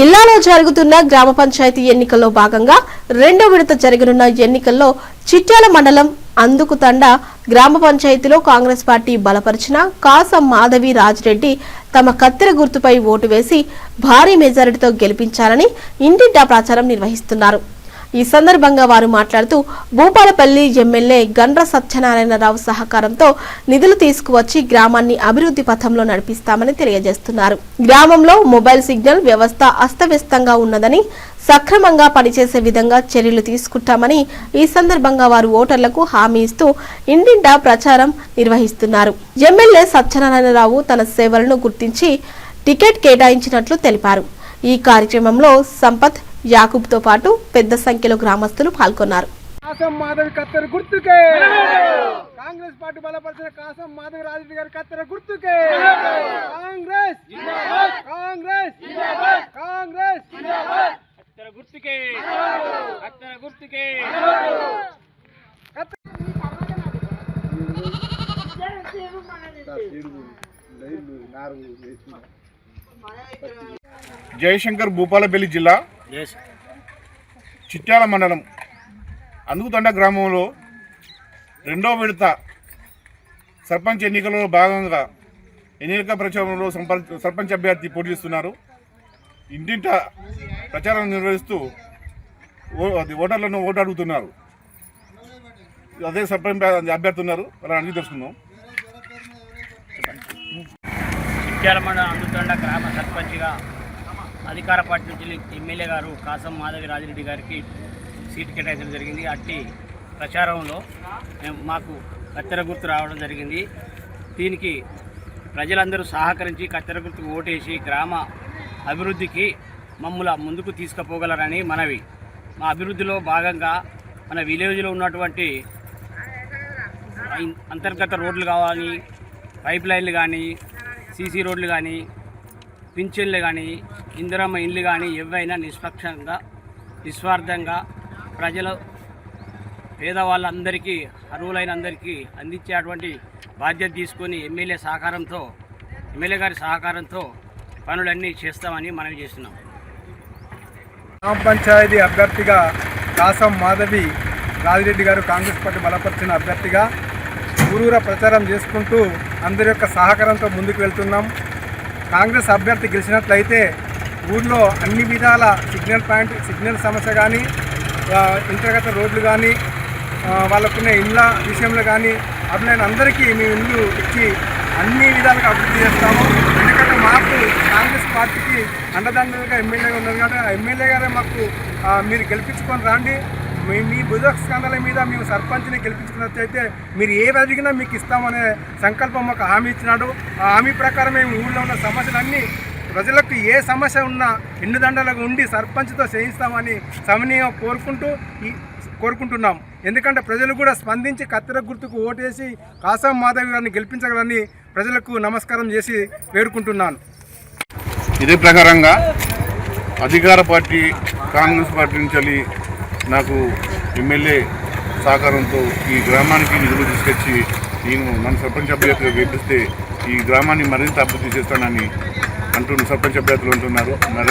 జిల్లాలో జరుగుతున్న గ్రామ పంచాయతీ ఎన్నికల్లో భాగంగా రెండో విడత జరగనున్న ఎన్నికల్లో చిట్యాల మండలం అందుకుతండ గ్రామ పంచాయతీలో కాంగ్రెస్ పార్టీ బలపరిచిన కాసం మాధవి రాజిరెడ్డి తమ కత్తెర గుర్తుపై ఓటు వేసి భారీ మెజారిటీతో గెలిపించాలని ఇంటింటా ప్రచారం నిర్వహిస్తున్నారు. ఈ సందర్భంగా వారు మాట్లాడుతూ భూపాలపల్లి ఎమ్మెల్యే గండ్ర సత్యనారాయణరావు సహకారంతో నిధులు తీసుకువచ్చి గ్రామాన్ని అభివృద్ధి పథంలో నడిపిస్తామని తెలియజేస్తున్నారు. గ్రామంలో మొబైల్ సిగ్నల్ వ్యవస్థ అస్తవ్యస్తంగా ఉన్నదని సక్రమంగా పనిచేసే విధంగా చర్యలు తీసుకుంటామని ఈ సందర్భంగా వారు ఓటర్లకు హామీ ఇస్తూ ఇంటింటా ప్రచారం నిర్వహిస్తున్నారు. ఎమ్మెల్యే సత్యనారాయణరావు తన సేవలను గుర్తించి టికెట్ కేటాయించినట్లు తెలిపారు. ఈ కార్యక్రమంలో సంపత్ యాకూబ్ తో పాటు పెద్ద సంఖ్యలో గ్రామస్తులు పాల్గొన్నారు. కాసం మాధవి కత్తెర గుర్తుకే కాంగ్రెస్ పార్టీ బలపరిచిన కాసం మాధవి రాజిరెడ్డి గారి కత్తెర గుర్తుకే కాంగ్రెస్ కాంగ్రెస్ కాంగ్రెస్ కత్తెర గుర్తుకే కత్తెర గుర్తుకే జయశంకర్ భూపాలపల్లి జిల్లా చిట్యాల మండలం అందుకుతండ గ్రామంలో రెండో విడత సర్పంచ్ ఎన్నికలలో భాగంగా ఎన్నికల ప్రచారంలో సర్పంచ్ అభ్యర్థి పోటీ చేస్తున్నారు. ఇంటింట ప్రచారం నిర్వహిస్తూ ఓటర్లను ఓటు అడుగుతున్నారు. అదే సర్పంచ్ అభ్యర్థి ఉన్నారు, అలా అడిగి తెలుసుకుందాం. చిట్యాల మండలం అందుతండ గ్రామ సర్పంచ్గా అధికార పార్టీ నుంచి ఎమ్మెల్యే గారు కాసం మాధవి రాజిరెడ్డి గారికి సీటు కేటాయించడం జరిగింది. అట్టి ప్రచారంలో మాకు కత్తెర గుర్తు రావడం జరిగింది. దీనికి ప్రజలందరూ సహకరించి కత్తెర గుర్తుకు ఓటేసి గ్రామ అభివృద్ధికి మమ్మల్ని ముందుకు తీసుకుపోగలరని మనవి. మా అభివృద్ధిలో భాగంగా మన విలేజ్లో ఉన్నటువంటి అంతర్గత రోడ్లు కావాలి, పైప్ లైన్లు కానీ, సీసీ రోడ్లు కానీ, పింఛన్లు కానీ, ఇందిరమ్మ ఇండ్లు కానీ ఏవైనా నిష్పక్షంగా నిస్వార్థంగా ప్రజలు పేదవాళ్ళందరికీ అర్హులైన అందరికీ అందించేటువంటి బాధ్యత తీసుకొని ఎమ్మెల్యే గారి సహకారంతో పనులన్నీ చేస్తామని మనవి చేస్తున్నాం. గ్రామ పంచాయతీ అభ్యర్థిగా కాసం మాధవి రాజిరెడ్డి గారు కాంగ్రెస్ పార్టీ బలపరిచిన అభ్యర్థిగా ఊరూరా ప్రచారం చేసుకుంటూ అందరి యొక్క సహకారంతో ముందుకు వెళ్తున్నాం. కాంగ్రెస్ అభ్యర్థి గెలిచినట్లయితే ఊళ్ళో అన్ని విధాల సిగ్నల్ సమస్య కానీ, ఇంతర్గత రోడ్లు కానీ, వాళ్ళకున్న ఇండ్ల విషయంలో కానీ అభినైన అందరికీ మేము ఇల్లు ఇచ్చి అన్ని విధాలుగా అభివృద్ధి చేస్తాము. ఎందుకంటే మాకు కాంగ్రెస్ పార్టీకి అండదండలుగా ఎమ్మెల్యేగా ఉన్నారు కాబట్టి ఆ ఎమ్మెల్యే గారే మాకు మీరు గెలిపించుకొని రండి, మీ భుజస్కంధాల మీద మేము సర్పంచ్ని గెలిపించుకున్నట్లయితే మీరు ఏ అడిగినా మీకు ఇస్తామనే సంకల్పం మాకు హామీ ఇచ్చినాడు. ఆ హామీ ప్రకారం మేము ఊళ్ళో ఉన్న సమస్యలన్నీ ప్రజలకు ఏ సమస్య ఉన్నా ఎన్నుదండలుగా ఉండి సర్పంచ్తో చేయిస్తామని సమన్వయంగా కోరుకుంటున్నాం. ఎందుకంటే ప్రజలు కూడా స్పందించి కత్తెర గుర్తుకు ఓటేసి కాసం మాధవి గారిని గెలిపించగలని ప్రజలకు నమస్కారం చేసి వేడుకుంటున్నాను. ఇదే ప్రకారంగా అధికార పార్టీ కాంగ్రెస్ పార్టీ నుంచి నాకు ఎమ్మెల్యే సహకారంతో ఈ గ్రామానికి నిధులు తీసుకొచ్చి మన సర్పంచ్ అభ్యర్థిగా గెలిపిస్తే ఈ గ్రామాన్ని మరింత అభివృద్ధి చేస్తానని సర్పంచ్ అభ్యర్థులు అంటున్నారు.